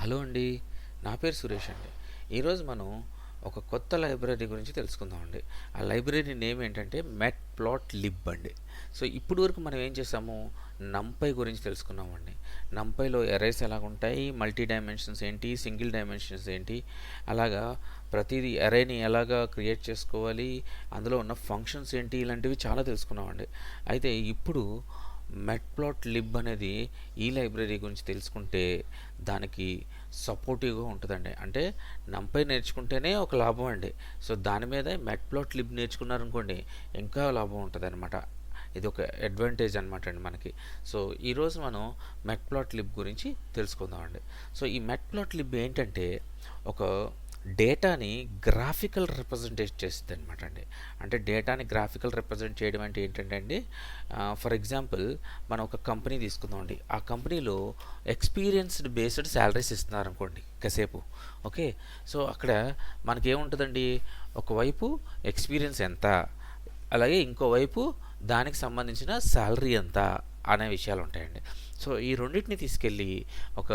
Hello అండి. నా పేరు సురేష్ అండి. ఈరోజు మనం ఒక కొత్త లైబ్రరీ గురించి తెలుసుకుందామండి. ఆ లైబ్రరీ నేమ్ ఏంటంటే మెట్ ప్లాట్ లిబ్ అండి. సో ఇప్పుడు వరకు మనం ఏం చేసాము, నంపై గురించి తెలుసుకున్నామండి. నంపైలో ఎరేస్ ఎలాగుంటాయి, మల్టీ డైమెన్షన్స్ ఏంటి, సింగిల్ డైమెన్షన్స్ ఏంటి, అలాగా ప్రతిదీ ఎరేని ఎలాగా క్రియేట్ చేసుకోవాలి, అందులో ఉన్న ఫంక్షన్స్ ఏంటి, ఇలాంటివి చాలా తెలుసుకున్నామండి. అయితే ఇప్పుడు మెట్ప్లాట్ లిబ్ అనేది ఈ లైబ్రరీ గురించి తెలుసుకుంటే దానికి సపోర్టివ్గా ఉంటుందండి. అంటే నంపై నేర్చుకుంటేనే ఒక లాభం అండి. సో దాని మీద మెట్ప్లాట్ లిబ్ నేర్చుకున్నారనుకోండి ఇంకా లాభం ఉంటుంది అనమాట. ఇది ఒక అడ్వాంటేజ్ అనమాట అండి మనకి. సో ఈరోజు మనం మెట్ప్లాట్ లిబ్ గురించి తెలుసుకుందామండి. సో ఈ మెట్ప్లాట్ లిబ్ ఏంటంటే ఒక డేటాని గ్రాఫికల్ రిప్రజెంటేట్ చేస్తుంది అనమాట అండి. అంటే డేటాని గ్రాఫికల్ రిప్రజెంట్ చేయడం అంటే ఏంటంటే అండి, ఫర్ ఎగ్జాంపుల్ మనం ఒక కంపెనీ తీసుకుందాం అండి. ఆ కంపెనీలో ఎక్స్పీరియన్స్డ్ బేస్డ్ శాలరీస్ ఇస్తున్నారు అనుకోండి కాసేపు. ఓకే, సో అక్కడ మనకేముంటుందండి, ఒకవైపు ఎక్స్పీరియన్స్ ఎంత, అలాగే ఇంకోవైపు దానికి సంబంధించిన శాలరీ ఎంత అనే విషయాలు ఉంటాయండి. సో ఈ రెండింటిని తీసుకెళ్ళి ఒక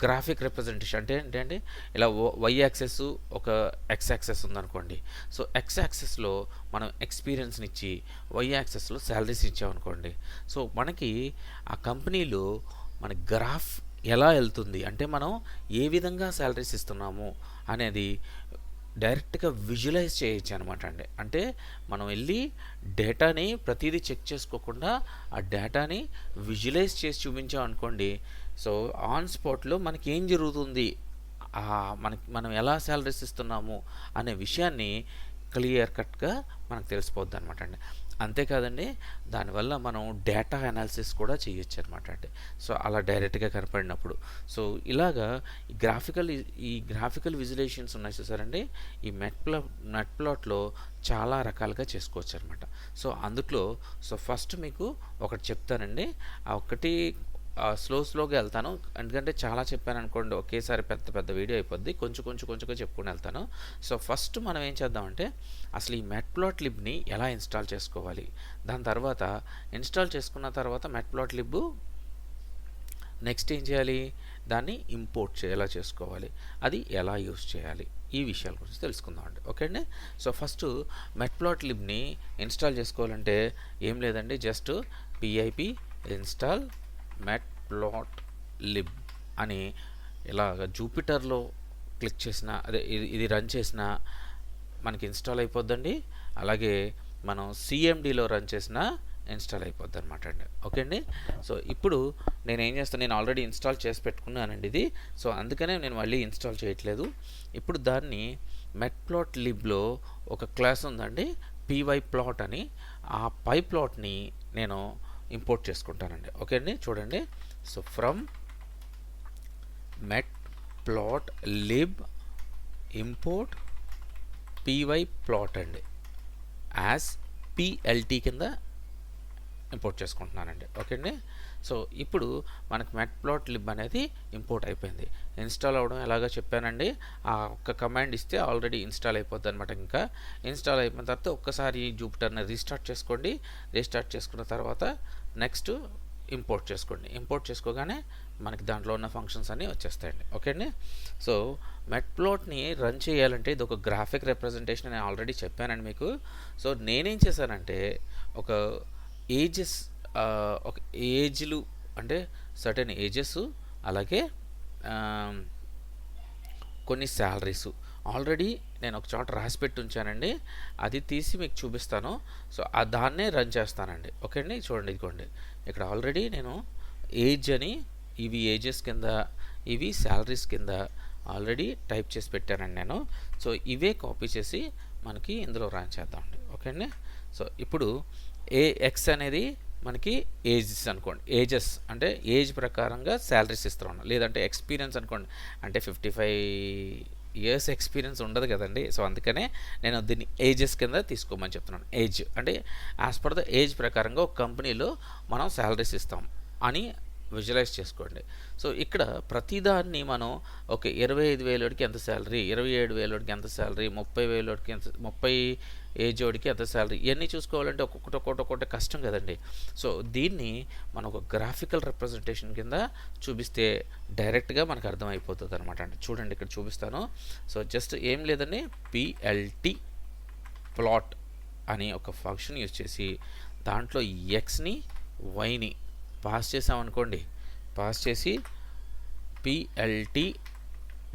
గ్రాఫిక్ రిప్రజెంటేషన్ అంటే ఏంటంటే ఇలా వై యాక్సెస్ ఒక ఎక్స్ యాక్సెస్ ఉందనుకోండి. సో ఎక్స్ యాక్సెస్లో మనం ఎక్స్పీరియన్స్ని ఇచ్చి వై యాక్సెస్లో శాలరీస్ ఇచ్చామనుకోండి. సో మనకి ఆ కంపెనీలో మన గ్రాఫ్ ఎలా వెళ్తుంది అంటే మనం ఏ విధంగా శాలరీస్ ఇస్తున్నాము అనేది డైరెక్ట్గా విజువలైజ్ చేయొచ్చు అనమాట అండి. అంటే మనం వెళ్ళి డేటాని ప్రతిదీ చెక్ చేసుకోకుండా ఆ డేటాని విజువలైజ్ చేసి చూపించాం అనుకోండి. సో ఆన్ స్పాట్లో మనకి ఏం జరుగుతుంది, మనం ఎలా శాలరీస్ ఇస్తున్నాము అనే విషయాన్ని క్లియర్ కట్గా మనకు తెలిసిపోద్ది అనమాట అండి. అంతేకాదండి, దానివల్ల మనం డేటా అనాలిసిస్ కూడా చేయొచ్చు అనమాట అండి. సో అలా డైరెక్ట్గా కనపడినప్పుడు. సో ఇలాగా ఈ గ్రాఫికల్ విజులేషన్స్ ఉన్నాయి చూసారండి, ఈ మెట్ ప్లాట్లో చాలా రకాలుగా చేసుకోవచ్చు అనమాట. సో అందుట్లో ఫస్ట్ మీకు ఒకటి చెప్తానండి. ఆ ఒకటి స్లోగా వెళ్తాను, ఎందుకంటే చాలా చెప్పాను అనుకోండి ఒకేసారి పెద్ద పెద్ద వీడియో అయిపోద్ది. కొంచెంగా చెప్పుకుని వెళ్తాను. సో ఫస్ట్ మనం ఏం చేద్దామంటే అసలు ఈ మెట్ప్లాట్ లిబ్ని ఎలా ఇన్స్టాల్ చేసుకోవాలి, దాని తర్వాత ఇన్స్టాల్ చేసుకున్న తర్వాత మెట్ప్లాట్ లిబ్ నెక్స్ట్ ఏం చేయాలి, దాన్ని ఇంపోర్ట్ ఎలా చేసుకోవాలి, అది ఎలా యూస్ చేయాలి, ఈ విషయాల గురించి తెలుసుకుందాం అండి. ఓకే అండి. సో ఫస్ట్ మెట్ప్లాట్ లిబ్ని ఇన్స్టాల్ చేసుకోవాలంటే ఏం లేదండి, జస్ట్ పిఐపి ఇన్స్టాల్ మెట్ప్లాట్ లిబ్ అని ఇలాగ జూపిటర్లో క్లిక్ చేసిన అదే ఇది రన్ చేసిన మనకి ఇన్స్టాల్ అయిపోద్దండి. అలాగే మనం సిఎండిలో రన్ చేసిన ఇన్స్టాల్ అయిపోద్ది అనమాట అండి. ఓకే అండి. సో ఇప్పుడు నేను ఏం చేస్తాను, నేను ఆల్రెడీ ఇన్స్టాల్ చేసి పెట్టుకున్నానండి ఇది. సో అందుకనే నేను మళ్ళీ ఇన్స్టాల్ చేయట్లేదు. ఇప్పుడు దాన్ని మెట్ప్లాట్ లిబ్లో ఒక క్లాస్ ఉందండి, పీవై ప్లాట్ అని. ఆ పై ప్లాట్ని నేను ఇంపోర్ట్ చేసుకుంటానండి. ఓకే అండి, చూడండి. So from met plot lib import py plot అండి యాజ్ పిఎల్టీ కింద ఇంపోర్ట్ చేసుకుంటున్నానండి. ఓకే అండి. సో ఇప్పుడు మనకు మెట్ ప్లాట్ లిబ్ అనేది ఇంపోర్ట్ అయిపోయింది. ఇన్స్టాల్ అవ్వడం ఎలాగో చెప్పానండి. ఆ ఒక్క కమాండ్ ఇస్తే ఆల్రెడీ ఇన్స్టాల్ అయిపోద్ది అనమాట. ఇంకా ఇన్స్టాల్ అయిపోయిన తర్వాత ఒక్కసారి జూపిటర్ని రీస్టార్ట్ చేసుకోండి. రీస్టార్ట్ చేసుకున్న తర్వాత నెక్స్ట్ ఇంపోర్ట్ చేసుకోండి. ఇంపోర్ట్ చేసుకోగానే మనకి దాంట్లో ఉన్న ఫంక్షన్స్ అన్నీ వచ్చేస్తాయండి. ఓకే అండి. సో మెట్ప్లాట్ని రన్ చేయాలంటే ఇది ఒక గ్రాఫిక్ రిప్రజెంటేషన్ అని ఆల్రెడీ చెప్పానండి మీకు. సో నేనేం చేశానంటే ఒక ఏజ్లు అంటే సర్టెన్ ఏజెస్, అలాగే కొన్ని శాలరీస్ ఆల్రెడీ నేను ఒక చోట రాసి పెట్టి ఉంచానండి. అది తీసి మీకు చూపిస్తాను. సో దాన్నే రన్ చేస్తానండి. ఓకే అండి. చూడండి, ఇదిగోండి ఇక్కడ ఆల్రెడీ నేను ఏజ్ అని, ఇవి ఏజెస్ కింద, ఇవి శాలరీస్ కింద ఆల్రెడీ టైప్ చేసి పెట్టానండి నేను. సో ఇవే కాపీ చేసి మనకి ఇందులో రన్ చేద్దామండి. ఓకే అండి. సో ఇప్పుడు ఎక్స్ అనేది మనకి ఏజెస్ అనుకోండి. ఏజెస్ అంటే ఏజ్ ప్రకారంగా శాలరీస్ ఇస్తున్నాను. లేదంటే ఎక్స్పీరియన్స్ అనుకోండి, అంటే 55 ఇయర్స్ ఎక్స్పీరియన్స్ ఉండదు కదండి. సో అందుకనే నేను దీన్ని ఏజెస్ కింద తీసుకోమని చెప్తున్నాను. ఏజ్ అంటే యాజ్ పర్ ద ఏజ్ ప్రకారంగా ఒక కంపెనీలో మనం శాలరీస్ ఇస్తాం అని విజువలైజ్ చేసుకోండి. సో ఇక్కడ ప్రతిదాన్ని మనం ఓకే 25,000 ఎంత శాలరీ, 27,000 ఎంత శాలరీ, 30,000 ఎంత, 30 ఏజోడికి ఎంత శాలరీ, ఇవన్నీ చూసుకోవాలంటే ఒక్కొక్కటి కష్టం కదండి. సో దీన్ని మనం ఒక గ్రాఫికల్ రిప్రజెంటేషన్ కింద చూపిస్తే డైరెక్ట్గా మనకు అర్థమైపోతుంది అనమాట. అంటే చూడండి ఇక్కడ చూపిస్తాను. సో జస్ట్ ఏం లేదండి, పిఎల్టీ ప్లాట్ అని ఒక ఫంక్షన్ యూజ్ చేసి దాంట్లో ఎక్స్ని వైని పాస్ చేసామనుకోండి, పాస్ చేసి పిఎల్టీ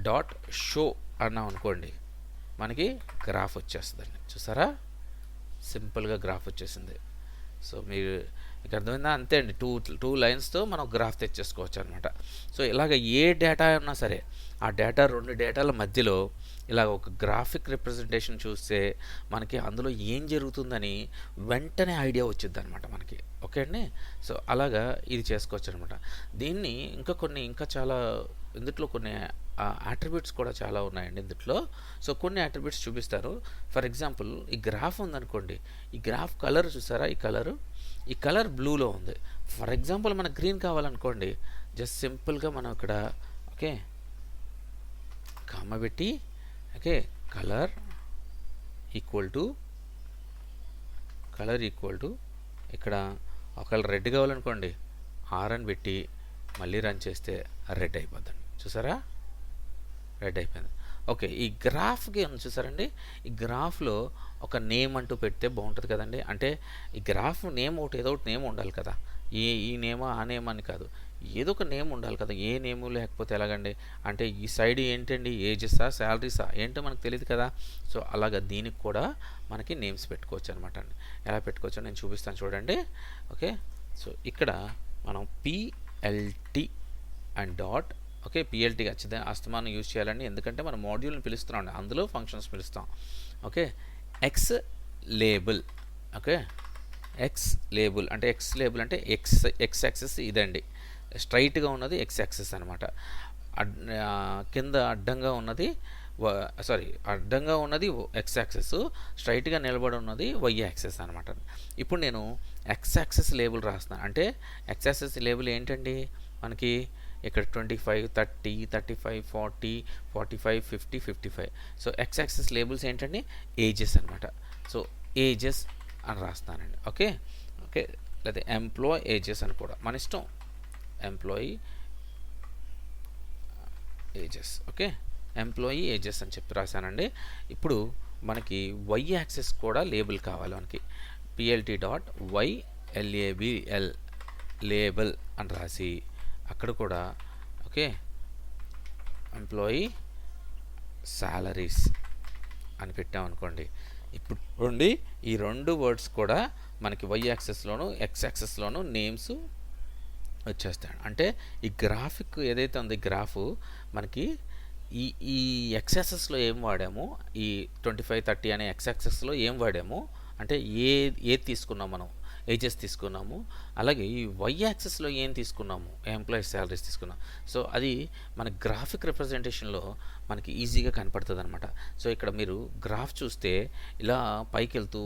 డాట్ షో అన్నాం అనుకోండి, మనకి గ్రాఫ్ వచ్చేస్తుందండి. చూసారా, సింపుల్గా గ్రాఫ్ వచ్చేసింది. సో మీరు మీకు అర్థమైందా? అంతే అండి, టూ లైన్స్తో మనం గ్రాఫ్ తెచ్చేసుకోవచ్చు అనమాట. సో ఇలాగ ఏ డేటా ఉన్నా సరే ఆ డేటా, రెండు డేటాల మధ్యలో ఇలా ఒక గ్రాఫిక్ రిప్రజెంటేషన్ చూస్తే మనకి అందులో ఏం జరుగుతుందని వెంటనే ఐడియా వచ్చింది అనమాట మనకి. ఓకే అండి. సో అలాగా ఇది చేసుకోవచ్చు అనమాట. దీన్ని ఇంకా చాలా ఇందులో కొన్ని అట్రిబ్యూట్స్ కూడా చాలా ఉన్నాయండి ఇందులో. సో కొన్ని అట్రిబ్యూట్స్ చూపిస్తారు. ఫర్ ఎగ్జాంపుల్ ఈ గ్రాఫ్ ఉందనుకోండి, ఈ గ్రాఫ్ కలర్ చూసారా, ఈ కలర్ బ్లూలో ఉంది. ఫర్ ఎగ్జాంపుల్ మనకు గ్రీన్ కావాలనుకోండి, జస్ట్ సింపుల్గా మనం ఇక్కడ ఓకే కామ పెట్టి ఓకే కలర్ ఈక్వల్ టు ఇక్కడ ఒకవేళ రెడ్ కావాలనుకోండి, ఆర్ అని పెట్టి మళ్ళీ రన్ చేస్తే రెడ్ అయిపోద్దండి. చూసారా, రెడ్ అయిపోయింది. ఓకే, ఈ గ్రాఫ్కి చూసారండి, ఈ గ్రాఫ్లో ఒక నేమ్ అంటూ పెడితే బాగుంటుంది కదండి. అంటే ఈ గ్రాఫ్ నేమ్ ఏదో ఒకటి నేమ్ ఉండాలి కదా, ఈ నేమా ఆ నేమ్ అని కాదు, ఏదో ఒక నేమ్ ఉండాలి కదా. ఏ నేము లేకపోతే ఎలాగండి, అంటే ఈ సైడ్ ఏంటండి, ఏజెసా శాలరీసా ఏంటో మనకు తెలియదు కదా. సో అలాగా దీనికి కూడా మనకి నేమ్స్ పెట్టుకోవచ్చు అనమాట అండి. ఎలా పెట్టుకోవచ్చో నేను చూపిస్తాను చూడండి. ఓకే, సో ఇక్కడ మనం PLT and dot okay PLT ఖచ్చితంగా అస్తమానం యూజ్ చేయాలండి, ఎందుకంటే మనం మాడ్యూల్ని పిలుస్తున్నాం, అందులో ఫంక్షన్స్ పిలుస్తాం. Okay, X label. Okay, X label అంటే ఎక్స్ యాక్సెస్ ఇదండి, స్ట్రైట్గా ఉన్నది ఎక్స్ యాక్సెస్ అనమాట. కింద అడ్డంగా ఉన్నది ఎక్స్ యాక్సెస్, స్ట్రైట్గా నిలబడి ఉన్నది వై యాక్సెస్ అనమాట. ఇప్పుడు నేను ఎక్స్ యాక్సెస్ లేబుల్ రాస్తున్నాను. అంటే ఎక్స్ యాక్సెస్ లేబుల్ ఏంటండి, మనకి ఇక్కడ 25, 30, 35, 40, 45, 50, 55. సో ఎక్స్ యాక్సెస్ లేబుల్స్ ఏంటండి, ఏజెస్ అనమాట. సో ఏజెస్ అని రాస్తానండి. ఓకే, లేదా ఎంప్లాయ్ ఏజెస్ అని కూడా మన ఇష్టం, employee ages. Okay, employee ages అని చెప్పి రాశానండి. ఇప్పుడు మనకి వై యాక్సెస్ కూడా లేబుల్ కావాలి మనకి. పిఎల్టీ డాట్ వై ఎల్ఏబిఎల్ లేబుల్ అని రాసి అక్కడ కూడా ఓకే ఎంప్లాయీ సాలరీస్ అని పెట్టామనుకోండి. ఇప్పుడు చూడండి, ఈ రెండు వర్డ్స్ కూడా మనకి వై యాక్సెస్లోను ఎక్స్ యాక్సెస్లోను నేమ్స్ వచ్చేస్తాడు. అంటే ఈ గ్రాఫిక్ ఏదైతే ఉంది, గ్రాఫ్ మనకి ఈ ఎక్స్ యాక్సెస్లో ఏం వాడాము, ఈ 25, 30 అనే ఎక్స్ యాక్సెస్లో ఏం వాడాము అంటే ఏది తీసుకున్నాం మనం, ఏజెస్ తీసుకున్నాము. అలాగే ఈ వై యాక్సెస్లో ఏం తీసుకున్నాము, ఎంప్లాయీస్ శాలరీస్ తీసుకున్నాం. సో అది మన గ్రాఫిక్ రిప్రజెంటేషన్లో మనకి ఈజీగా కనపడుతుంది అనమాట. సో ఇక్కడ మీరు గ్రాఫ్ చూస్తే ఇలా పైకి వెళ్తూ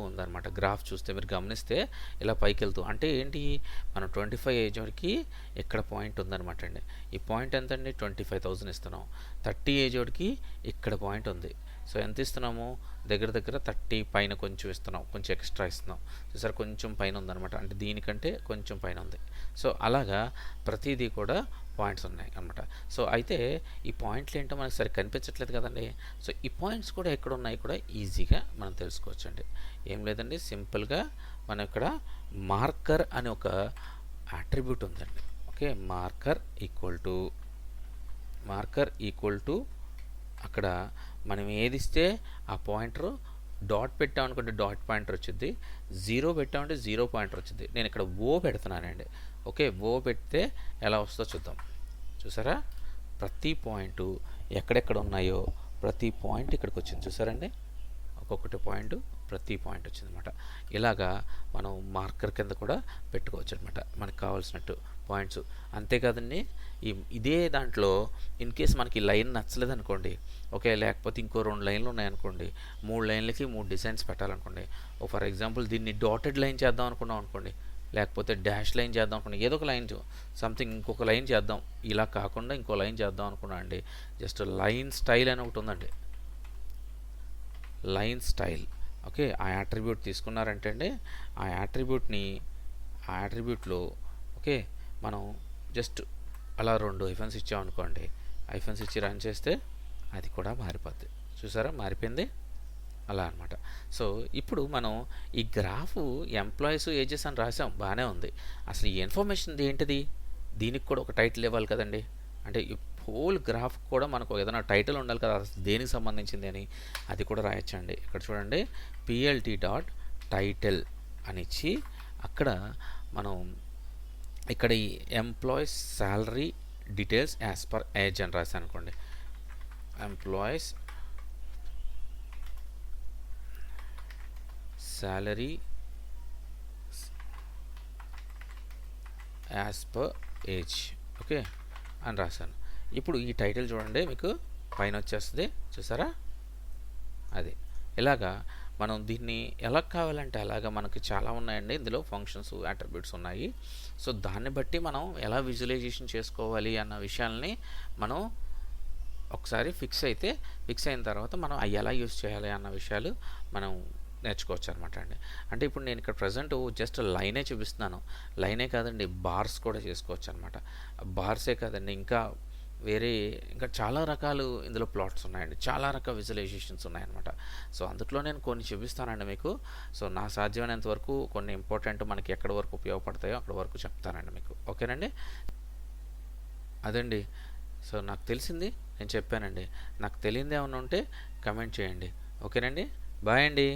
ఉంది అనమాట. గ్రాఫ్ చూస్తే మీరు గమనిస్తే ఇలా పైకి వెళ్తూ, అంటే ఏంటి, మనం 25 ఏజ్ వరకు ఇక్కడ పాయింట్ ఉందన్నమాట అండి. ఈ పాయింట్ ఎంత అండి, 25,000 ఇస్తున్నాం. 30 ఏజ్ వరకు ఇక్కడ పాయింట్ ఉంది. సో ఎంత ఇస్తున్నాము, దగ్గర 30 పైన కొంచెం ఇస్తున్నాం, కొంచెం ఎక్స్ట్రా ఇస్తున్నాం. చూసారు, కొంచెం పైన ఉందన్నమాట, అంటే దీనికంటే కొంచెం పైన ఉంది. సో అలాగా ప్రతిదీ కూడా పాయింట్స్ ఉన్నాయి అనమాట. సో అయితే ఈ పాయింట్లు ఏంటో మనకి సరి కనిపించట్లేదు కదండి. సో ఈ పాయింట్స్ కూడా ఎక్కడ ఉన్నాయి కూడా ఈజీగా మనం తెలుసుకోవచ్చు అండి. ఏం లేదండి, సింపుల్గా మనం ఇక్కడ మార్కర్ అని ఒక అట్రిబ్యూట్ ఉందండి. ఓకే, మార్కర్ ఈక్వల్ టు అక్కడ మనం ఏది ఇస్తే ఆ పాయింటర్, డాట్ పెట్టామనుకుంటే డాట్ పాయింటర్ వచ్చింది, జీరో పెట్టామంటే జీరో పాయింటర్ వచ్చింది. నేను ఇక్కడ ఓ పెడుతున్నానండి. ఓకే, ఓ పెడితే ఎలా వస్తుందో చూద్దాం. చూసారా, ప్రతి పాయింట్ ఎక్కడెక్కడ ఉన్నాయో ప్రతి పాయింట్ ఇక్కడికి వచ్చింది. చూసారండి, ఒక్కొక్కటి పాయింట్ ప్రతి పాయింట్ వచ్చిందనమాట. ఇలాగా మనం మార్కర్ కింద కూడా పెట్టుకోవచ్చు అనమాట మనకు కావాల్సినట్టు పాయింట్స్. అంతేకాదండి, ఇదే దాంట్లో ఇన్ కేస్ మనకి లైన్ నచ్చలేదు అనుకోండి, ఓకే, లేకపోతే ఇంకో 2 లైన్లు ఉన్నాయనుకోండి, 3 లైన్లకి 3 డిజైన్స్ పెట్టాలనుకోండి. ఫర్ ఎగ్జాంపుల్ దీన్ని డాటెడ్ లైన్ చేద్దాం అనుకున్నాం అనుకోండి, లేకపోతే డాష్ లైన్ చేద్దాం అనుకున్నా, ఏదో ఒక లైన్ సంథింగ్ ఇంకొక లైన్ చేద్దాం, ఇలా కాకుండా ఇంకో లైన్ చేద్దాం అనుకున్నా అండి. జస్ట్ లైన్ స్టైల్ అని ఒకటి ఉందండి, లైన్ స్టైల్. ఓకే, ఆ యాట్రిబ్యూట్ తీసుకున్నారంటే అండి, ఆ యాట్రిబ్యూట్లో ఓకే మనం జస్ట్ అలా 2 ఐఫన్స్ ఇచ్చామనుకోండి, ఐఫన్స్ ఇచ్చి రన్ చేస్తే అది కూడా మారిపోద్ది. చూసారా మారిపోయింది, అలా అనమాట. సో ఇప్పుడు మనం ఈ గ్రాఫ్ ఎంప్లాయీస్ ఏజెస్ అని రాసాం, బాగానే ఉంది. అసలు ఈ ఇన్ఫర్మేషన్ ఏంటిది, దీనికి కూడా ఒక టైటిల్ ఇవ్వాలి కదండి. అంటే ఈ హోల్ గ్రాఫ్ కూడా మనకు ఏదైనా టైటిల్ ఉండాలి కదా, అసలు దేనికి సంబంధించింది అని. అది కూడా రాయొచ్చండి. ఇక్కడ చూడండి, పిఎల్టీ డాట్ టైటిల్ అని ఇచ్చి అక్కడ మనం ఇక్కడ ఈ employees salary details as per age అని రాశాను అనుకోండి, employees salary as per age okay అని రాశాను. ఇప్పుడు ఈ టైటిల్ చూడండి, మీకు పైన వచ్చేస్తుంది చూసారా. అది ఇలాగా మనం దీన్ని ఎలా కావాలంటే అలాగా, మనకి చాలా ఉన్నాయండి ఇందులో ఫంక్షన్స్ అట్రిబ్యూట్స్ ఉన్నాయి. సో దాన్ని బట్టి మనం ఎలా విజువలైజేషన్ చేసుకోవాలి అన్న విషయాల్ని మనం ఒకసారి ఫిక్స్ అయిన తర్వాత మనం అవి ఎలా యూజ్ చేయాలి అన్న విషయాలు మనం నేర్చుకోవచ్చు అనమాట అండి. అంటే ఇప్పుడు నేను ఇక్కడ ప్రజెంట్ జస్ట్ లైనే చూపిస్తున్నాను, లైనే కాదండి బార్స్ కూడా చేసుకోవచ్చు అనమాట. బార్సే కాదండి, ఇంకా చాలా రకాలు ఇందులో ప్లాట్స్ ఉన్నాయండి, చాలా రకాల విజువలైజేషన్స్ ఉన్నాయన్నమాట. సో అందులో నేను కొన్ని చూపిస్తానండి మీకు. సో నా సాధ్యమైనంత వరకు కొన్ని ఇంపార్టెంట్ మనకి ఎక్కడి వరకు ఉపయోగపడతాయో అక్కడి వరకు చెప్తానండి మీకు. ఓకేనండి, అదండి. సో నాకు తెలిసింది నేను చెప్పానండి. నాకు తెలియంది ఏమైనా ఉంటే కమెంట్ చేయండి. ఓకేనండి, బాయ్ అండి.